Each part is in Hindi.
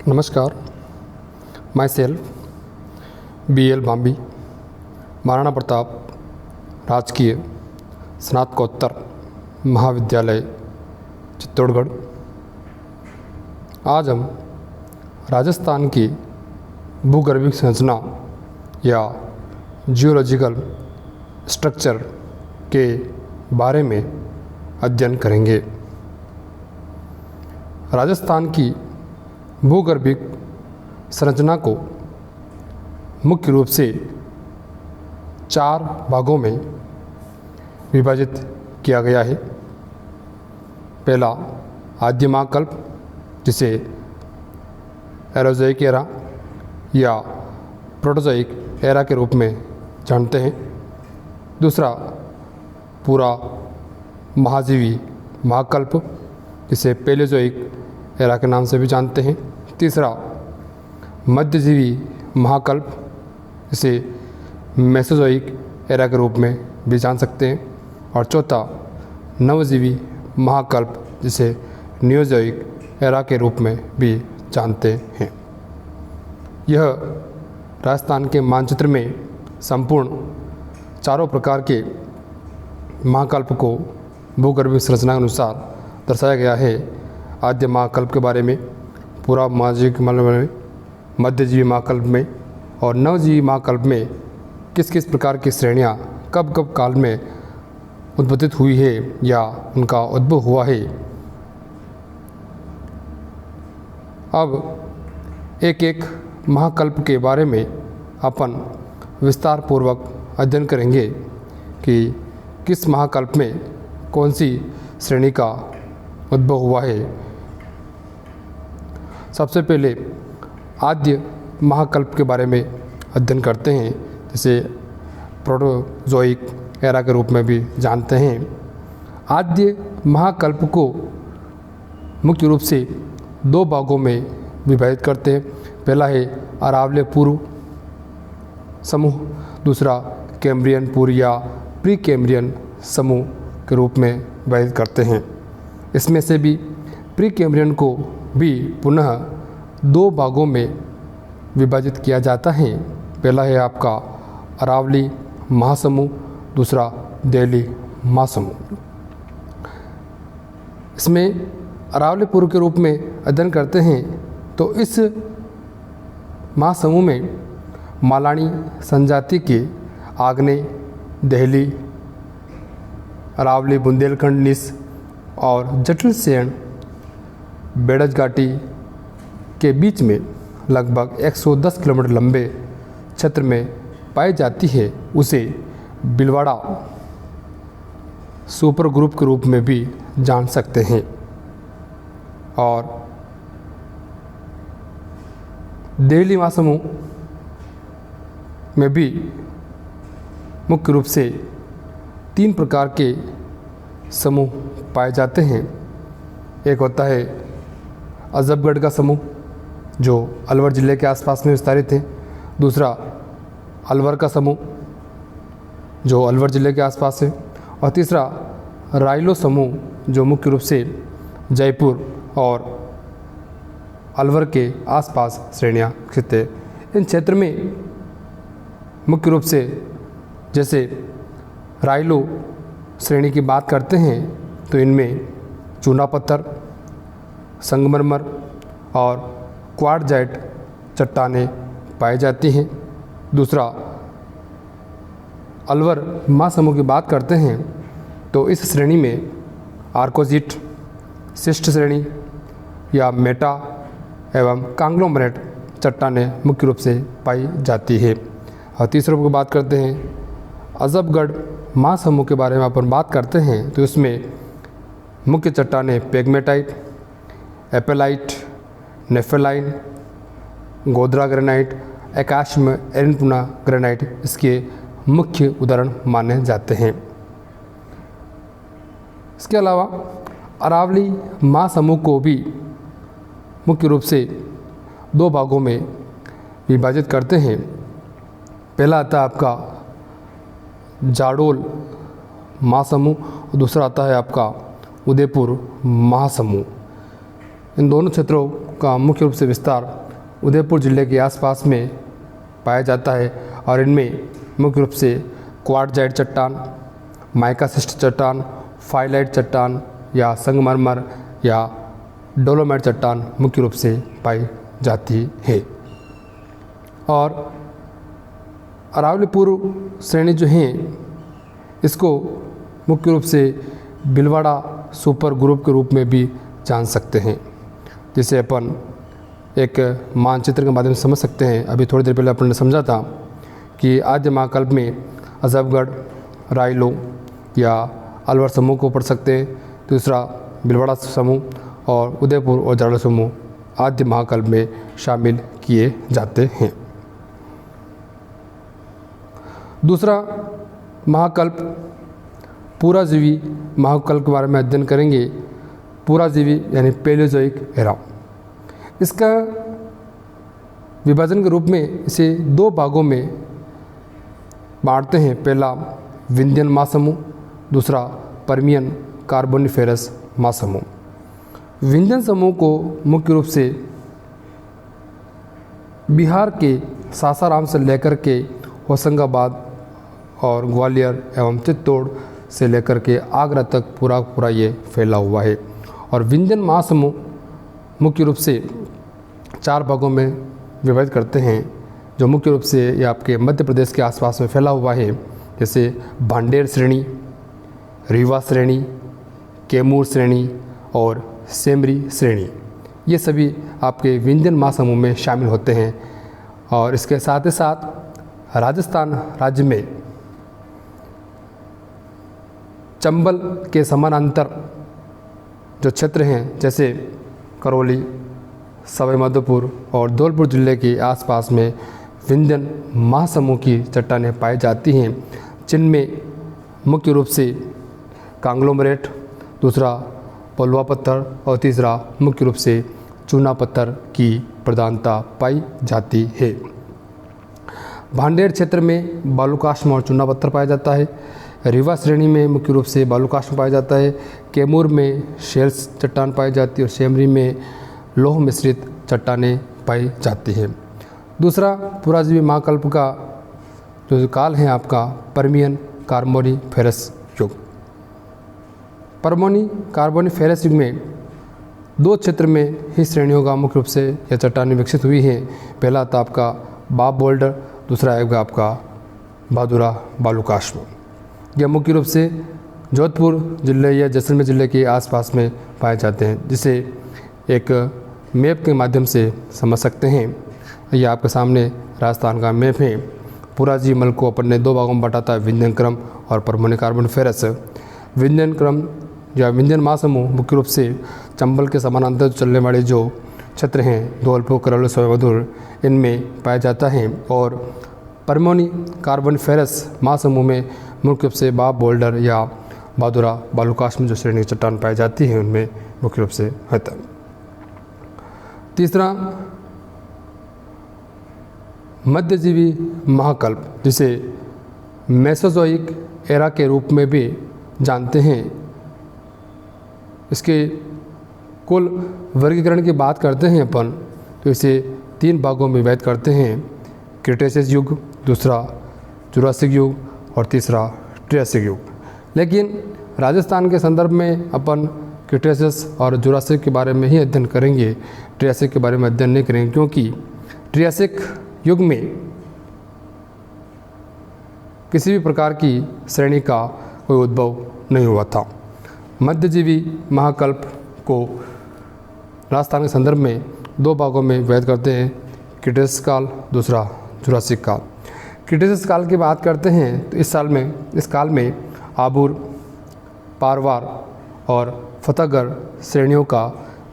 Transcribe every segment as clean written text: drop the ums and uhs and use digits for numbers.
नमस्कार। My self BL Bambi, Maharana Pratap राजकीय स्नातकोत्तर महाविद्यालय चित्तौड़गढ़। आज हम राजस्थान की भूगर्भीय संरचना या जियोलॉजिकल स्ट्रक्चर के बारे में अध्ययन करेंगे। राजस्थान की भूगर्भीय संरचना को मुख्य रूप से 4 भागों में विभाजित किया गया है। पहला आद्य महाकल्प, जिसे एरोज़ोइक एरा या प्रोटोज़ोइक एरा के रूप में जानते हैं। दूसरा पूरा महाजीवी महाकल्प, जिसे पैलेओज़ोइक एरा के नाम से भी जानते हैं। तीसरा मध्यजीवी महाकल्प, जिसे मेसोज़ोइक एरा के रूप में भी जान सकते हैं। और चौथा नवजीवी महाकल्प, जिसे नियोज़ोइक एरा के रूप में भी जानते हैं। यह राजस्थान के मानचित्र में संपूर्ण चारों प्रकार के महाकल्प को भूगर्भीय संरचना के अनुसार दर्शाया गया है। आद्य महाकल्प के बारे में, पूरा महाजीवी में, मध्यजीवी महाकल्प में और नवजीवी महाकल्प में किस किस प्रकार की श्रेणियाँ कब कब काल में उद्भूत हुई है या उनका उद्भव हुआ है। अब एक एक महाकल्प के बारे में अपन विस्तार पूर्वक अध्ययन करेंगे कि किस महाकल्प में कौन सी श्रेणी का उद्भव हुआ है। सबसे पहले आद्य महाकल्प के बारे में अध्ययन करते हैं, जिसे प्रोटोज़ोइक एरा के रूप में भी जानते हैं। आद्य महाकल्प को मुख्य रूप से 2 भागों में विभाजित करते हैं। पहला है अरावलीय पूर्व समूह, दूसरा कैम्ब्रियन पूर्व या प्री कैम्ब्रियन समूह के रूप में विभाजित करते हैं। इसमें से भी प्री कैम्ब्रियन को भी पुनः 2 भागों में विभाजित किया जाता है। पहला है आपका अरावली महासमूह, दूसरा देहली महासमूह। इसमें अरावली पूर्व के रूप में अध्ययन करते हैं तो इस महासमूह में मालानी संजाति के आग्नेय, देहली, अरावली, बुंदेलखंड, निस और जटिल सेण बेड़ज घाटी के बीच में लगभग 110 किलोमीटर लंबे क्षेत्र में पाई जाती है। उसे बिलवाड़ा सुपर ग्रुप के रूप में भी जान सकते हैं। और देहली महासमूह में भी मुख्य रूप से 3 प्रकार के समूह पाए जाते हैं। एक होता है अजबगढ़ का समूह, जो अलवर ज़िले के आसपास में विस्तारित है। दूसरा अलवर का समूह, जो अलवर ज़िले के आसपास है। और तीसरा राइलो समूह, जो मुख्य रूप से जयपुर और अलवर के आसपास श्रेणियाँ स्थित है। इन क्षेत्र में मुख्य रूप से जैसे राइलो श्रेणी की बात करते हैं तो इनमें चूना पत्थर, संगमरमर और क्वार्टजाइट चट्टानें पाई जाती हैं। दूसरा अलवर महासमूह की बात करते हैं तो इस श्रेणी में आर्कोजिट, शिष्ट श्रेणी या मेटा एवं कांग्लोमरेट चट्टानें मुख्य रूप से पाई जाती है। और तीसरे की बात करते हैं अजबगढ़ महासमूह के बारे में अपन बात करते हैं तो इसमें मुख्य चट्टानें पेगमेटाइट, एपेलाइट, नेफेलाइन, गोद्रा ग्रेनाइट, एकाश्म एरनपुना ग्रेनाइट इसके मुख्य उदाहरण माने जाते हैं। इसके अलावा अरावली महासमूह को भी मुख्य रूप से 2 भागों में विभाजित करते हैं। पहला आता है आपका जाडोल महासमूह और दूसरा आता है आपका उदयपुर महासमूह। इन दोनों क्षेत्रों का मुख्य रूप से विस्तार उदयपुर जिले के आसपास में पाया जाता है और इनमें मुख्य रूप से क्वार्टजाइट चट्टान, माइकासिस्ट चट्टान, फाइलाइट चट्टान या संगमरमर या डोलोमाइट चट्टान मुख्य रूप से पाई जाती है। और अरावली पूर्व श्रेणी जो हैं इसको मुख्य रूप से भीलवाड़ा सुपर ग्रुप के रूप में भी जान सकते हैं, जिसे अपन एक मानचित्र के माध्यम से समझ सकते हैं। अभी थोड़ी देर पहले अपन ने समझा था कि आद्य महाकल्प में अजबगढ़, रायलो या अलवर समूह को पढ़ सकते हैं। दूसरा भीलवाड़ा समूह और उदयपुर और जालौर समूह आद्य महाकल्प में शामिल किए जाते हैं। दूसरा महाकल्प पुराजीवी महाकल्प के बारे में अध्ययन करेंगे। पुराजीवी यानी पैलियोजोइक एरा। इसका विभाजन के रूप में इसे दो भागों में बांटते हैं। पहला विंध्यन महासमूह, दूसरा पर्मियन कार्बोनिफेरस महासमूह। विंध्यन समूह को मुख्य रूप से बिहार के सासाराम से लेकर के होशंगाबाद और ग्वालियर एवं चित्तौड़ से लेकर के आगरा तक पूरा ये फैला हुआ है। और विंध्यन महासमूह मुख्य रूप से चार भागों में विभाजित करते हैं, जो मुख्य रूप से ये आपके मध्य प्रदेश के आसपास में फैला हुआ है, जैसे भांडेर श्रेणी, रीवा श्रेणी, कैमूर श्रेणी और सेमरी श्रेणी। ये सभी आपके विंध्यन महासमूह में शामिल होते हैं। और इसके साथ ही साथ राजस्थान राज्य में चंबल के समानांतर जो क्षेत्र हैं, जैसे करौली, सवाई माधोपुर और धौलपुर जिले के आसपास में विंध्यन महासमूह की चट्टानें पाई जाती हैं, जिनमें मुख्य रूप से कांग्लोमरेट, दूसरा पलवा पत्थर और तीसरा मुख्य रूप से चूना पत्थर की प्रधानता पाई जाती है। भांडेर क्षेत्र में बालूकाष्म और चूना पत्थर पाया जाता है। रीवा श्रेणी में मुख्य रूप से बालूकाष्म पाया जाता है। कैमूर में शेल्स चट्टान पाई जाती है और सेमरी में लोह मिश्रित चट्टानें पाई जाती है। दूसरा पुराजीवी महाकल्प का जो काल है आपका पर्मियन कार्बोनिफेरस युग। पर्मियन कार्बोनिफेरस युग में दो क्षेत्र में ही श्रेणियों का मुख्य रूप से यह चट्टानें विकसित हुई हैं। पहला था आपका बाब बोल्डर, दूसरा है आपका भादुरा बालूकाष्म। यह मुख्य रूप से जोधपुर जिले या जैसलमेर जिले के आसपास में पाए जाते हैं, जिसे एक मैप के माध्यम से समझ सकते हैं। यह आपके सामने राजस्थान का मैप है। पुराजीवी मल को अपन ने दो भागों में बांटा था, विंध्यन क्रम और पर्मियन कार्बोनिफेरस। विंध्यन क्रम या विंध्यन महासमूह मुख्य रूप से चंबल के समानांतर चलने वाले जो क्षेत्र हैं, धौलपुर, करौली, सवाई माधोपुर, इनमें पाया जाता है। और पर्मियन कार्बोनिफेरस महासमूह में मुख्य रूप से बाब बोल्डर या भादुरा बालूकाष्म जो श्रेणी चट्टान पाई जाती है, उनमें मुख्य रूप से होता है। तीसरा मध्यजीवी महाकल्प, जिसे मेसोजोइक एरा के रूप में भी जानते हैं। इसके कुल वर्गीकरण की बात करते हैं अपन, तो इसे तीन भागों में विभाजित करते हैं। क्रिटेशियस युग, दूसरा जुरासिक युग और तीसरा ट्रियासिक युग। लेकिन राजस्थान के संदर्भ में अपन क्रिटेशियस और जुरासिक के बारे में ही अध्ययन करेंगे, ट्रियासिक के बारे में अध्ययन नहीं करेंगे, क्योंकि ट्रियासिक युग में किसी भी प्रकार की श्रेणी का कोई उद्भव नहीं हुआ था। मध्यजीवी महाकल्प को राजस्थान के संदर्भ में दो भागों में विभाजित करते हैं, क्रिटेशियस काल, दूसरा जुरासिक काल। क्रिटेशियस काल की बात करते हैं तो इस काल में आबूर, पारवार और फतेहगढ़ श्रेणियों का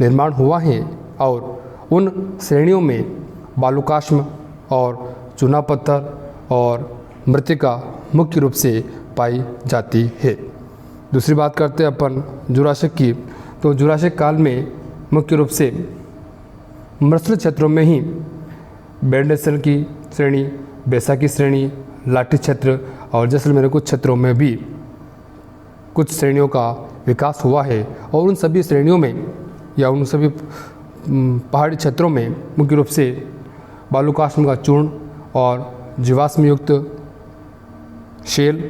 निर्माण हुआ है और उन श्रेणियों में बालूकाष्म और चूना पत्थर और मृत्तिका मुख्य रूप से पाई जाती है। दूसरी बात करते हैं अपन जुरासिक की, तो जुरासिक काल में मुख्य रूप से मरुस्थल क्षेत्रों में ही बेंडेसन की श्रेणी, बैसाखी श्रेणी, लाठी क्षेत्र और जैसलमेर कुछ क्षेत्रों में भी कुछ श्रेणियों का विकास हुआ है। और उन सभी श्रेणियों में या उन सभी पहाड़ी क्षेत्रों में मुख्य रूप से बालुकाष्म का चूर्ण और जीवाश्म युक्त शेल,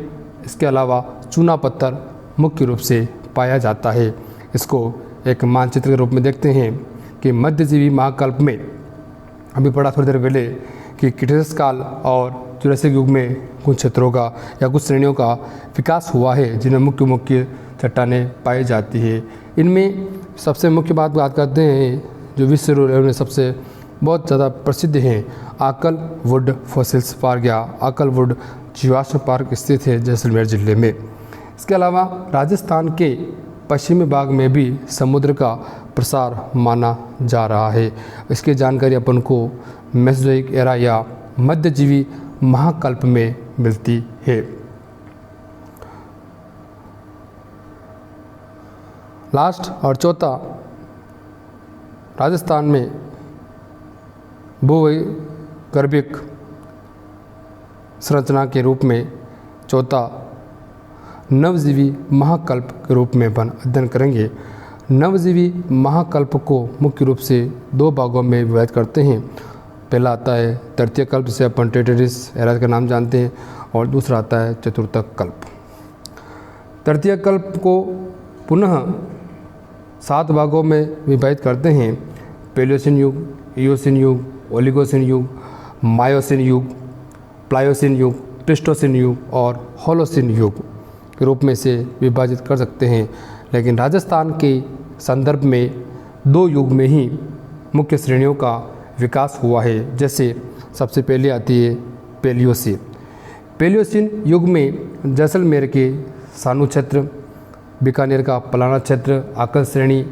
इसके अलावा चूना पत्थर मुख्य रूप से पाया जाता है। इसको एक मानचित्र के रूप में देखते हैं कि मध्यजीवी महाकल्प में अभी पढ़ा थोड़ी देर पहले कि क्रिटेशियस काल और जुरासिक युग में कुछ क्षेत्रों का या कुछ श्रेणियों का विकास हुआ है जिनमें मुख्य मुख्य चट्टानें पाई जाती है। इनमें सबसे मुख्य बात करते हैं जो विश्व में सबसे बहुत ज़्यादा प्रसिद्ध हैं, आकल वुड फॉसिल्स पार्क या आकल वुड जीवाश्म पार्क स्थित है जैसलमेर जिले में। इसके अलावा राजस्थान के पश्चिमी भाग में भी समुद्र का प्रसार माना जा रहा है। इसकी जानकारी अपन को मेसोजोइक एरा या मध्यजीवी महाकल्प में मिलती है। लास्ट और चौथा, राजस्थान में भूगर्भिक संरचना के रूप में चौथा नवजीवी महाकल्प के रूप में अपन अध्ययन करेंगे। नवजीवी महाकल्प को मुख्य रूप से दो भागों में विभाजित करते हैं। पहला आता है तृतीय कल्प, जिसे अपन टेरेटिस एरा का नाम जानते हैं, और दूसरा आता है चतुर्थ कल्प। तृतीय कल्प को पुनः 7 भागों में विभाजित करते हैं। पैलियोसिन युग, इयोसिन युग, ओलिगोसिन युग, मायोसिन युग, प्लायोसिन युग, प्लीस्टोसिन युग और होलोसिन युग के रूप में से विभाजित कर सकते हैं। लेकिन राजस्थान के संदर्भ में 2 युग में ही मुख्य श्रेणियों का विकास हुआ है। जैसे सबसे पहले आती है पैलियोसिन। पैलियोसिन युग में जैसलमेर के सानू क्षेत्र, बीकानेर का पलाना क्षेत्र, आकल श्रेणी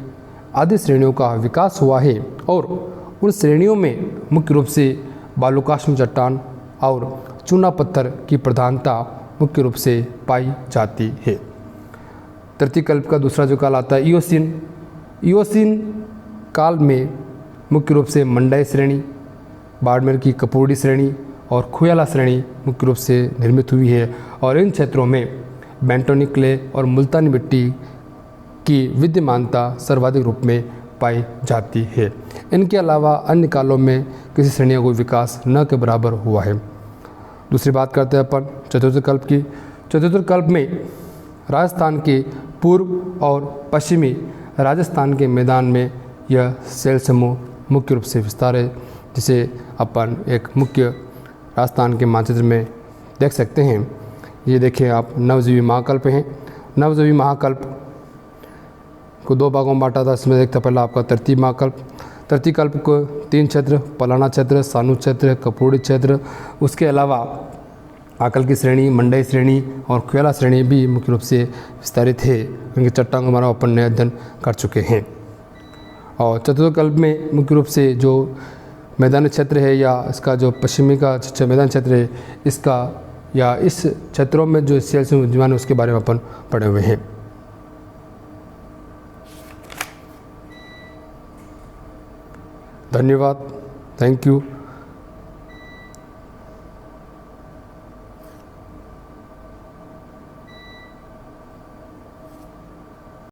आदि श्रेणियों का विकास हुआ है और उन श्रेणियों में मुख्य रूप से बालुकाष्म चट्टान और चूना पत्थर की प्रधानता मुख्य रूप से पाई जाती है। तृतीय कल्प का दूसरा जो काल आता है इयोसिन। इयोसिन काल में मुख्य रूप से मंडय श्रेणी, बाड़मेर की कपूर्डी श्रेणी और खुयाला श्रेणी मुख्य रूप से निर्मित हुई है और इन क्षेत्रों में बेंटोनिक क्ले और मुल्तानी मिट्टी की विद्यमानता सर्वाधिक रूप में पाई जाती है। इनके अलावा अन्य कालों में किसी श्रेणियों को विकास न के बराबर हुआ है। दूसरी बात करते हैं अपन चतुर्थ कल्प की। चतुर्थ कल्प में राजस्थान के पूर्व और पश्चिमी राजस्थान के मैदान में यह शैल समूह मुख्य रूप से विस्तार है, जिसे अपन एक मुख्य राजस्थान के मानचित्र में देख सकते हैं। ये देखें आप, नवजीवी महाकल्प हैं। नवजीवी महाकल्प को 2 भागों में बांटा था। इसमें देखते पहला आपका तृतीय महाकल्प। तृतीय कल्प को 3 क्षेत्र, पलाना क्षेत्र, सानू क्षेत्र, कपूर्डी क्षेत्र, उसके अलावा आकल की श्रेणी, मंडई श्रेणी और खुयाला श्रेणी भी मुख्य रूप से विस्तारित है। उनके चट्टान का हमारा अपन ने अध्ययन कर चुके हैं। और चतुर्थ कल्प में मुख्य रूप से जो मैदानी क्षेत्र है या इसका जो पश्चिमी का मैदान क्षेत्र है, इसका या इस क्षेत्रों में जो शैल समूह विद्यमान है उसके बारे में अपन पढ़े हुए हैं। धन्यवाद, थैंक यू।